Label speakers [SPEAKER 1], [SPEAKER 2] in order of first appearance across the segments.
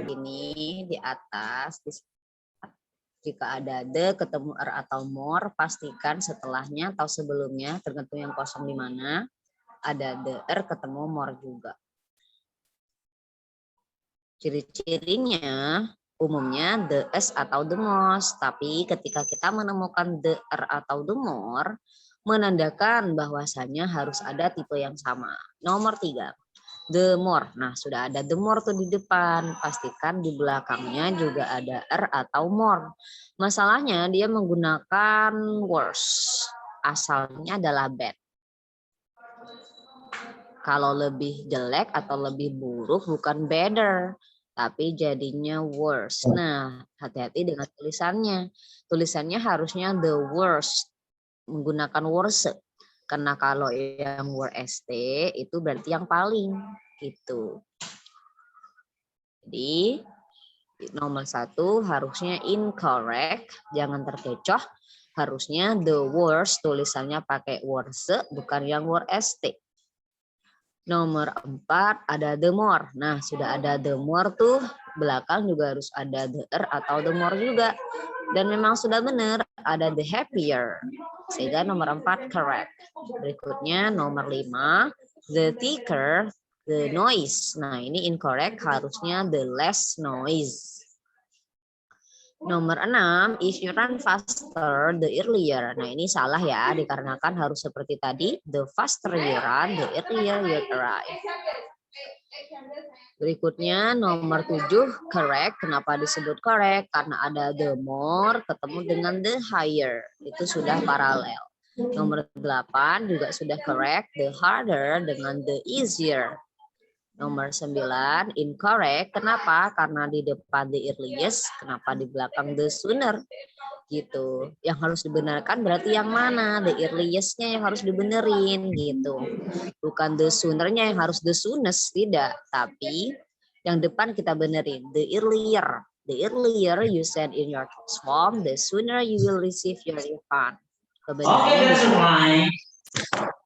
[SPEAKER 1] Ini di atas, jika ada the ketemu r atau more, pastikan setelahnya atau sebelumnya, tergantung yang kosong di mana, ada the r ketemu more juga. Ciri-cirinya umumnya the s atau the most, tapi ketika kita menemukan the r atau the more, menandakan bahwasanya harus ada tipe yang sama. Nomor 3. The more. Nah, sudah ada the more tuh di depan. Pastikan di belakangnya juga ada r atau more. Masalahnya dia menggunakan worse. Asalnya adalah bad. Kalau lebih jelek atau lebih buruk bukan better, tapi jadinya worse. Nah, hati-hati dengan tulisannya. Tulisannya harusnya the worst. Menggunakan worse. Karena kalau yang worst itu berarti yang paling gitu. Jadi nomor 1 harusnya incorrect, jangan terkecoh. Harusnya the worst tulisannya pakai worse bukan yang worst. Nomor 4 ada the more. Nah, sudah ada the more tuh, belakang juga harus ada the r atau the more juga. Dan memang sudah benar ada the happier. Sehingga nomor 4 correct. Berikutnya nomor 5, the thicker, the noise. Nah, ini incorrect, harusnya the less noise. Nomor 6, if you run faster, the earlier. Nah, ini salah ya, dikarenakan harus seperti tadi, the faster you run, the earlier you arrive. Berikutnya nomor 7, correct. Kenapa disebut correct? Karena ada the more ketemu dengan the higher. Itu sudah paralel. Nomor 8 juga sudah correct, the harder dengan the easier. Nomor 9, incorrect. Kenapa? Karena di depan the earliest, kenapa di belakang the sooner? Gitu. Yang harus dibenarkan berarti yang mana? The earliest-nya yang harus dibenerin gitu. Bukan the sooner-nya yang harus the soonest, tidak. Tapi yang depan kita benerin, the earlier. The earlier you send in your tax form, the sooner you will receive your refund. Kebenarannya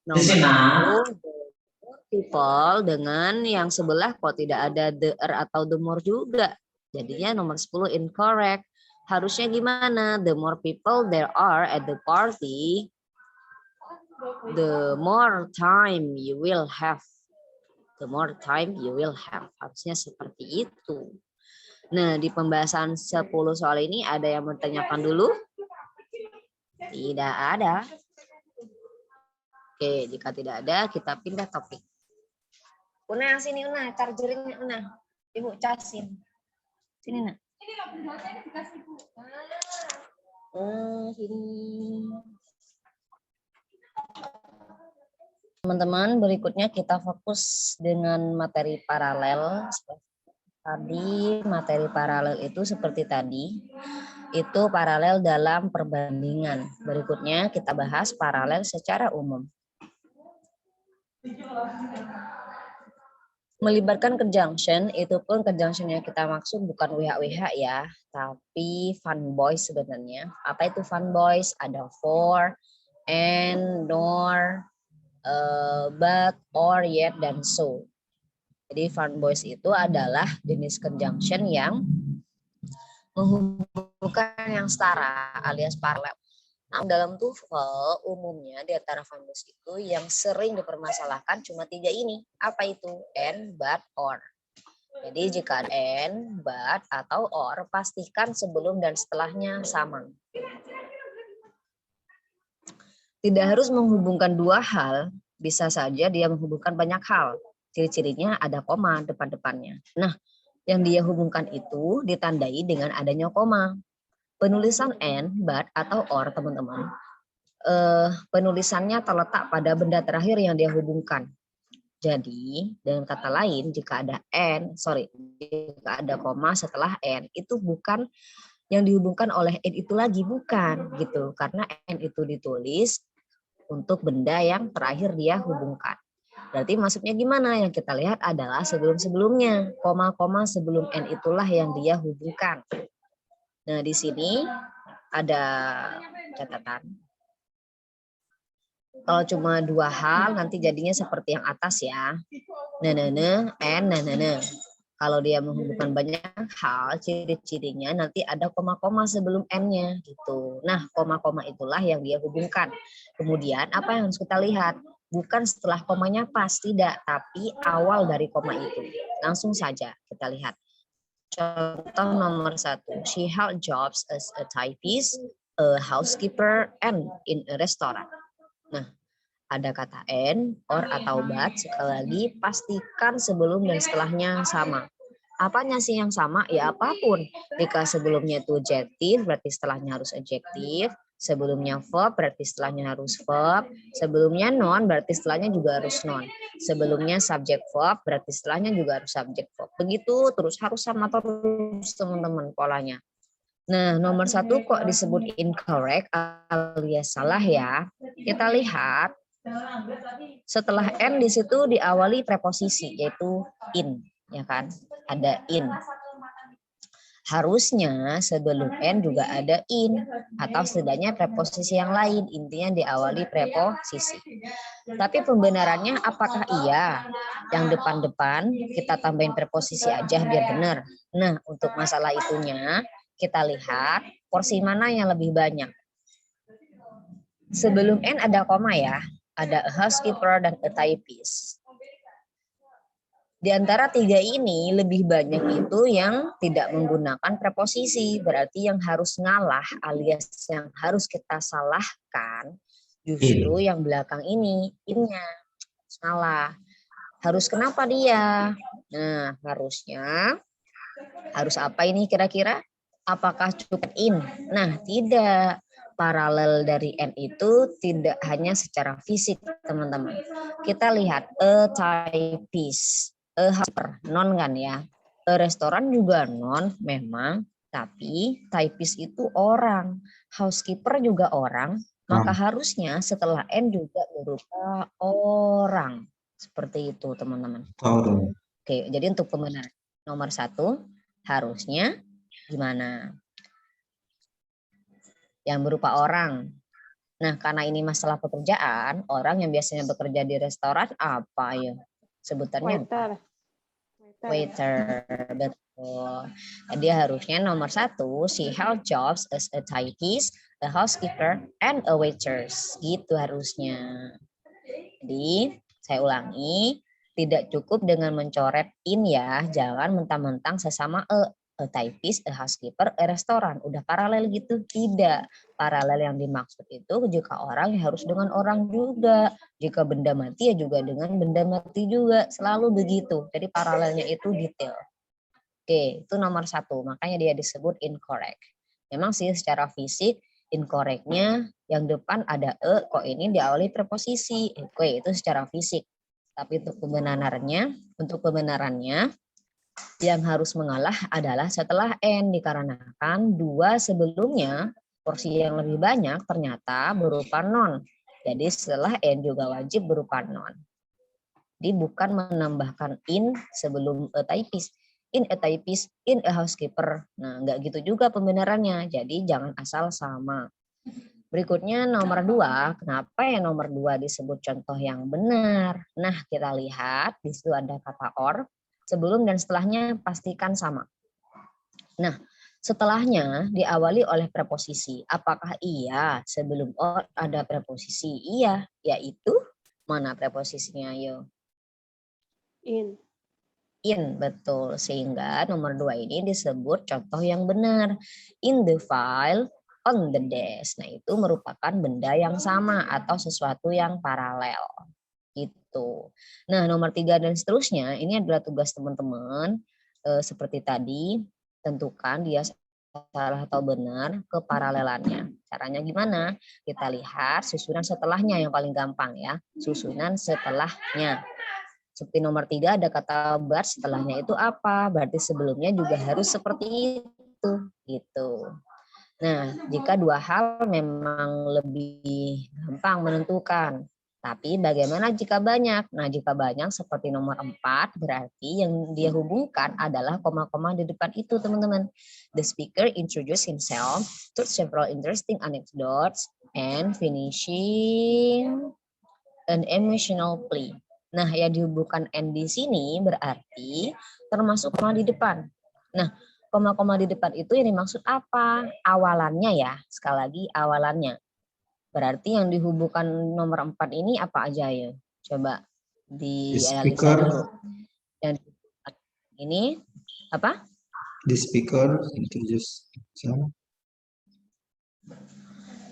[SPEAKER 1] nomor 10, people dengan yang sebelah kok tidak ada the r atau the more juga. Jadinya nomor 10 incorrect. Harusnya gimana? The more people there are at the party, the more time you will have. The more time you will have. Harusnya seperti itu. Nah, di pembahasan 10 soal ini ada yang bertanyakan dulu? Tidak ada. Oke, jika tidak ada, kita pindah topik. Una, sini Una, chargernya Una. Ibu casin. Sini nak. Sini. Teman-teman, berikutnya kita fokus dengan materi paralel. Tadi materi paralel itu seperti tadi. Itu paralel dalam perbandingan. Berikutnya kita bahas paralel secara umum. Melibatkan conjunction, itu pun conjunction yang kita maksud bukan WH-WH ya, tapi fun boys sebenarnya. Apa itu fun boys? Ada for, and, nor, but, or, yet, dan so. Jadi fun boys itu adalah jenis conjunction yang menghubungkan yang setara alias paralel. Nah, dalam TOEFL umumnya di antara fun boys itu yang sering dipermasalahkan cuma 3 ini. Apa itu? And, but, or. Jadi jika ada and, but, atau or, pastikan sebelum dan setelahnya sama. Tidak harus menghubungkan 2 hal, bisa saja dia menghubungkan banyak hal. Ciri-cirinya ada koma depan-depannya. Nah, yang dia hubungkan itu ditandai dengan adanya koma. Penulisan and, but, atau or, teman-teman, penulisannya terletak pada benda terakhir yang dia hubungkan. Jadi, dengan kata lain, jika ada and, jika ada koma setelah and, itu bukan yang dihubungkan oleh and itu lagi, bukan gitu. Karena and itu ditulis untuk benda yang terakhir dia hubungkan. Berarti maksudnya gimana? Yang kita lihat adalah sebelum-sebelumnya. Koma-koma sebelum and itulah yang dia hubungkan. Nah, di sini ada catatan. Kalau cuma dua hal nanti jadinya seperti yang atas ya. Nanana and nanana. Kalau dia menghubungkan banyak hal, ciri-cirinya nanti ada koma-koma sebelum n-nya gitu. Nah, koma-koma itulah yang dia hubungkan. Kemudian apa yang harus kita lihat? Bukan setelah komanya pas, tidak, tapi awal dari koma itu. Langsung saja kita lihat. Contoh nomor 1, she held jobs as a typist, a housekeeper, and in a restaurant. Nah, ada kata and, or atau but, sekali lagi pastikan sebelum dan setelahnya sama. Apanya sih yang sama? Ya apapun. Jika sebelumnya itu adjektif, berarti setelahnya harus adjektif. Sebelumnya verb, berarti setelahnya harus verb. Sebelumnya noun, berarti setelahnya juga harus noun. Sebelumnya subject verb, berarti setelahnya juga harus subject verb. Begitu terus, harus sama terus teman-teman polanya. Nah, nomor 1 kok disebut incorrect alias salah ya. Kita lihat setelah n di situ diawali preposisi yaitu in, ya kan? Ada in. Harusnya sebelum n juga ada in atau setidaknya preposisi yang lain, intinya diawali preposisi. Tapi pembenarannya apakah iya yang depan-depan kita tambahin preposisi aja biar benar. Nah, untuk masalah itunya kita lihat porsi mana yang lebih banyak. Sebelum n ada koma ya. Ada a housekeeper dan a typist. Di antara tiga ini lebih banyak itu yang tidak menggunakan preposisi. Berarti yang harus ngalah alias yang harus kita salahkan justru yang belakang ini. In-nya salah. Harus kenapa dia? Nah, harusnya harus apa ini kira-kira? Apakah cukup in? Nah, tidak. Paralel dari n itu tidak hanya secara fisik, teman-teman. Kita lihat a typist, a housekeeper, non kan ya. A restoran juga non memang, tapi typist itu orang, housekeeper juga orang, maka harusnya setelah n juga berupa orang. Seperti itu, teman-teman. Oke, jadi untuk pembenaran nomor 1 harusnya gimana? Yang berupa orang. Nah, karena ini masalah pekerjaan, orang yang biasanya bekerja di restoran apa ya? Sebutannya
[SPEAKER 2] Waiter.
[SPEAKER 1] Waiter, betul. Dia harusnya nomor 1, she held jobs as a typist, a housekeeper, and a waitress. Gitu harusnya. Jadi, saya ulangi, tidak cukup dengan mencoret in ya, jangan mentang-mentang sesama a typist, a housekeeper, a restoran. Udah paralel gitu? Tidak. Paralel yang dimaksud itu jika orang ya harus dengan orang juga. Jika benda mati ya juga dengan benda mati juga. Selalu begitu. Jadi paralelnya itu detail. Oke, itu nomor 1. Makanya dia disebut incorrect. Memang sih secara fisik incorrectnya yang depan ada kok ini diawali preposisi. Oke, itu secara fisik. Tapi untuk kebenarannya yang harus mengalah adalah setelah n, dikarenakan dua sebelumnya porsi yang lebih banyak ternyata berupa non. Jadi setelah n juga wajib berupa non. Jadi bukan menambahkan in sebelum a typist. In a typist, in a housekeeper. Nah, enggak gitu juga pembenarannya. Jadi jangan asal sama. Berikutnya nomor 2. Kenapa ya nomor 2 disebut contoh yang benar? Nah, kita lihat di situ ada kata or. Sebelum dan setelahnya pastikan sama. Nah, setelahnya diawali oleh preposisi. Apakah iya sebelum or ada preposisi? Iya, yaitu mana preposisinya? Ayo.
[SPEAKER 2] In.
[SPEAKER 1] In, betul. Sehingga nomor 2 ini disebut contoh yang benar. In the file, on the desk. Nah, itu merupakan benda yang sama atau sesuatu yang paralel. Gitu. Nah, nomor 3 dan seterusnya ini adalah tugas teman-teman seperti tadi, tentukan dia salah atau benar keparalelannya. Caranya gimana? Kita lihat susunan setelahnya yang paling gampang ya. Susunan setelahnya. Seperti nomor 3 ada kata but, setelahnya itu apa? Berarti sebelumnya juga harus seperti itu. itu gitu. Nah, jika dua hal memang lebih gampang menentukan. Tapi bagaimana jika banyak? Nah, jika banyak seperti nomor 4, berarti yang dia hubungkan adalah koma-koma di depan itu, teman-teman. The speaker introduce himself, told several interesting anecdotes, and finishing an emotional plea. Nah, yang dihubungkan and di sini berarti termasuk koma di depan. Nah, koma-koma di depan itu yang dimaksud apa? Awalannya ya, sekali lagi awalannya. Berarti yang dihubungkan nomor 4 ini apa aja ya? Coba
[SPEAKER 3] The
[SPEAKER 1] dianalisa
[SPEAKER 3] speaker,
[SPEAKER 1] dulu. Yang ini apa?
[SPEAKER 3] the speaker introduce himself.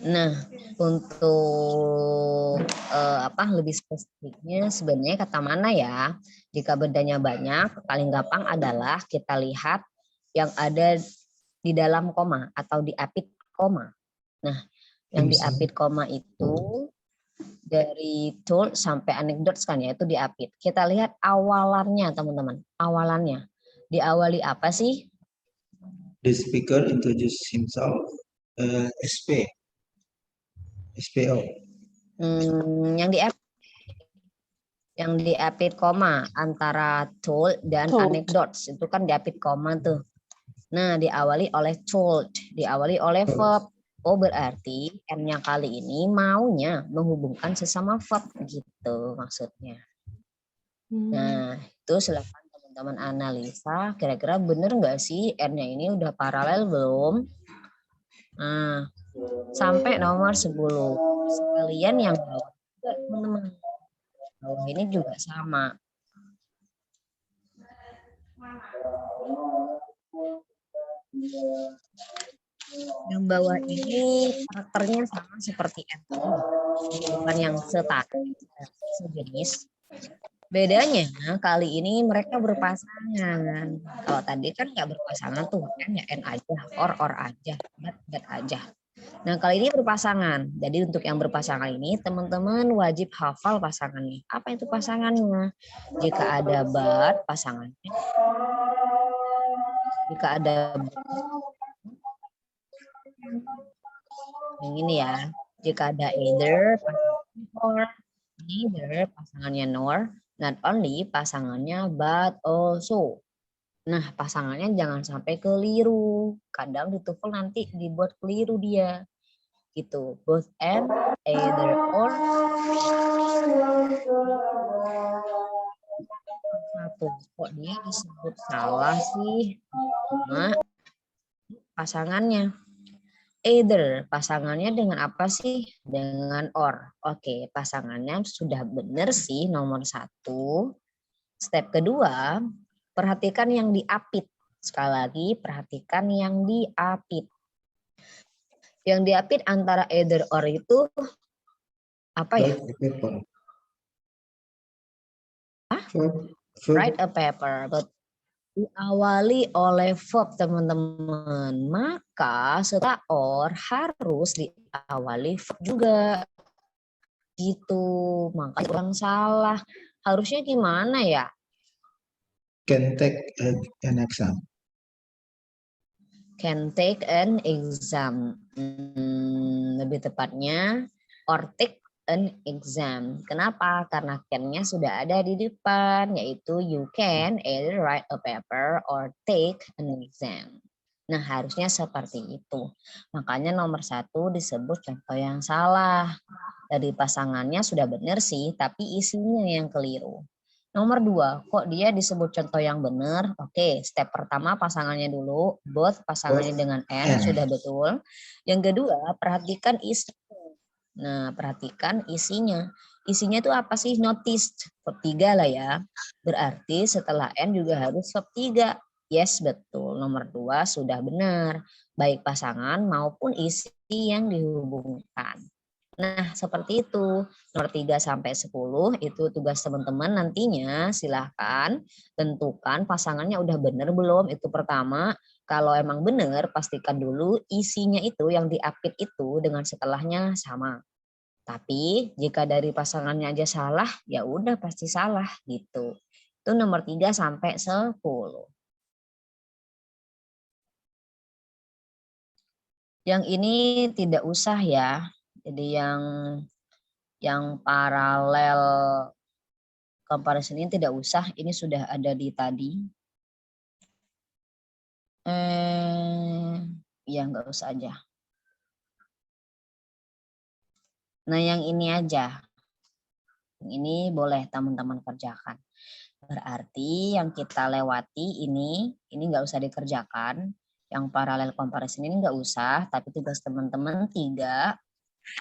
[SPEAKER 1] Nah, untuk lebih spesifiknya sebenarnya kata mana ya? Jika bedanya banyak, paling gampang adalah kita lihat yang ada di dalam koma atau diapit koma. Nah, yang diapit koma itu dari told sampai anecdotes kan ya, itu diapit. Kita lihat awalannya teman-teman, awalannya. Diawali apa sih?
[SPEAKER 3] The speaker introduce himself. SP. SPO.
[SPEAKER 1] Yang diapit koma antara told dan anecdotes itu kan diapit koma tuh. Nah, diawali oleh told, diawali oleh verb. Oh, berarti N-nya kali ini maunya menghubungkan sesama verb gitu maksudnya. Nah, itu silakan teman-teman analisa. Kira-kira bener nggak sih N-nya ini udah paralel belum? Nah, sampai nomor 10. Sekalian yang bawah juga teman-teman. Bawah ini juga sama. Yang bawah ini karakternya sama seperti N, bukan yang setara, sejenis. Bedanya kali ini mereka berpasangan. Kalau tadi kan nggak berpasangan tuh, N ya N aja, or aja, that aja. Nah, kali ini berpasangan. Jadi untuk yang berpasangan ini, teman-teman wajib hafal pasangannya. Apa itu pasangannya? Jika ada but, pasangannya. Jika ada yang ini ya. Jika ada either, pasangannya or, neither, pasangannya nor, not only, pasangannya but also. Nah, pasangannya jangan sampai keliru. Kadang di TOEFL nanti dibuat keliru dia. Gitu, both and, either or. Satu, kok dia disebut salah sih? Nah, pasangannya. Either, pasangannya dengan apa sih? Dengan or. Oke, pasangannya sudah benar sih nomor 1. Step kedua, perhatikan yang diapit. Sekali lagi, perhatikan yang diapit. Yang diapit antara either or itu apa ya? Write a paper. But diawali oleh verb teman-teman. Maka setelah or harus diawali verb juga. Gitu. Maka kurang salah. Harusnya gimana ya?
[SPEAKER 3] Can take an exam.
[SPEAKER 1] Can take an exam. Lebih tepatnya or take an exam. Kenapa? Karena can-nya sudah ada di depan, yaitu you can either write a paper or take an exam. Nah, harusnya seperti itu. Makanya nomor 1 disebut contoh yang salah. Dari pasangannya sudah benar sih, tapi isinya yang keliru. Nomor 2, kok dia disebut contoh yang benar? Oke, step pertama pasangannya dulu, both pasangannya dengan N, sudah betul. Yang kedua, perhatikan isinya. Nah, perhatikan isinya. Isinya itu apa sih? Noticed, verb 3 lah ya. Berarti setelah N juga harus verb 3. Yes, betul. Nomor 2 sudah benar. Baik pasangan maupun isi yang dihubungkan. Nah, seperti itu. Nomor 3 sampai 10 itu tugas teman-teman nantinya. Silahkan tentukan pasangannya udah benar belum. Itu pertama. Kalau emang benar, pastikan dulu isinya itu yang diapit itu dengan setelahnya sama. Tapi jika dari pasangannya aja salah, ya udah pasti salah gitu. Itu nomor 3 sampai 10. Yang ini tidak usah ya. Jadi yang paralel comparison ini tidak usah. Ini sudah ada di tadi. Ya nggak usah aja. Nah yang ini aja. Yang ini boleh teman-teman kerjakan. Berarti yang kita lewati ini nggak usah dikerjakan. Yang paralel comparison ini nggak usah, tapi tugas teman-teman 3.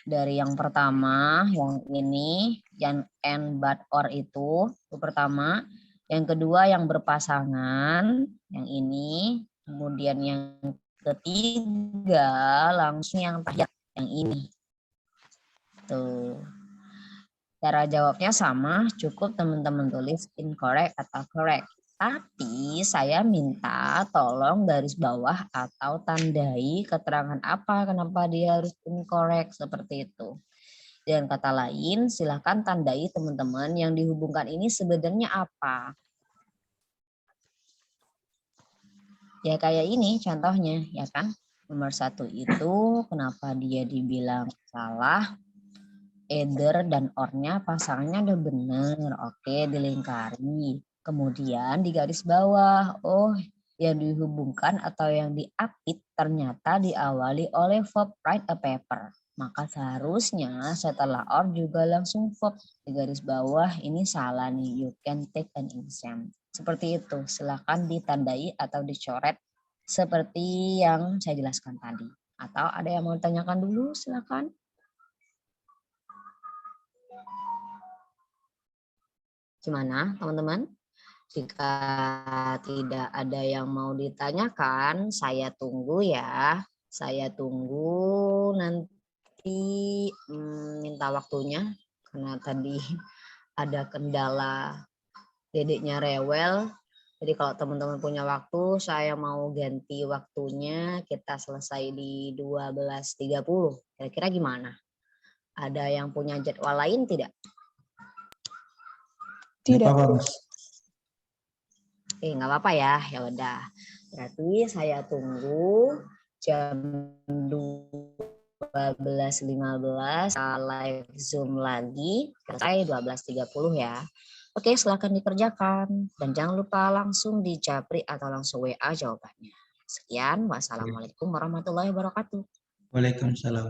[SPEAKER 1] Dari yang pertama, yang ini, yang and, but, or itu pertama. Yang kedua yang berpasangan, yang ini. Kemudian yang ketiga langsung yang terakhir, yang ini. Tuh. Cara jawabnya sama, cukup teman-teman tulis incorrect atau correct. Tapi saya minta tolong garis bawah atau tandai keterangan apa kenapa dia harus incorrect seperti itu. Dengan kata lain, silahkan tandai teman-teman yang dihubungkan ini sebenarnya apa. Ya kayak ini contohnya, ya kan? Nomor 1 itu kenapa dia dibilang salah? Either dan or-nya pasangannya udah bener. Oke, dilingkari. Kemudian di garis bawah, oh yang dihubungkan atau yang diapit ternyata diawali oleh verb write a paper. Maka seharusnya setelah or juga langsung verb. Di garis bawah ini salah nih, you can take an exam. Seperti itu, silakan ditandai atau dicoret seperti yang saya jelaskan tadi. Atau ada yang mau ditanyakan dulu, silakan. Gimana teman-teman? Jika tidak ada yang mau ditanyakan, saya tunggu ya. Saya tunggu nanti minta waktunya. Karena tadi ada kendala dedeknya rewel. Jadi kalau teman-teman punya waktu, saya mau ganti waktunya. Kita selesai di 12.30. Kira-kira gimana? Ada yang punya jadwal lain tidak?
[SPEAKER 2] Tidak.
[SPEAKER 1] Nggak apa-apa ya, ya udah. Berarti saya tunggu jam 12.15 live Zoom lagi, selesai 12.30 ya. Oke, silakan dikerjakan dan jangan lupa langsung di Japri atau langsung WA jawabannya. Sekian, wassalamualaikum warahmatullahi wabarakatuh.
[SPEAKER 3] Waalaikumsalam.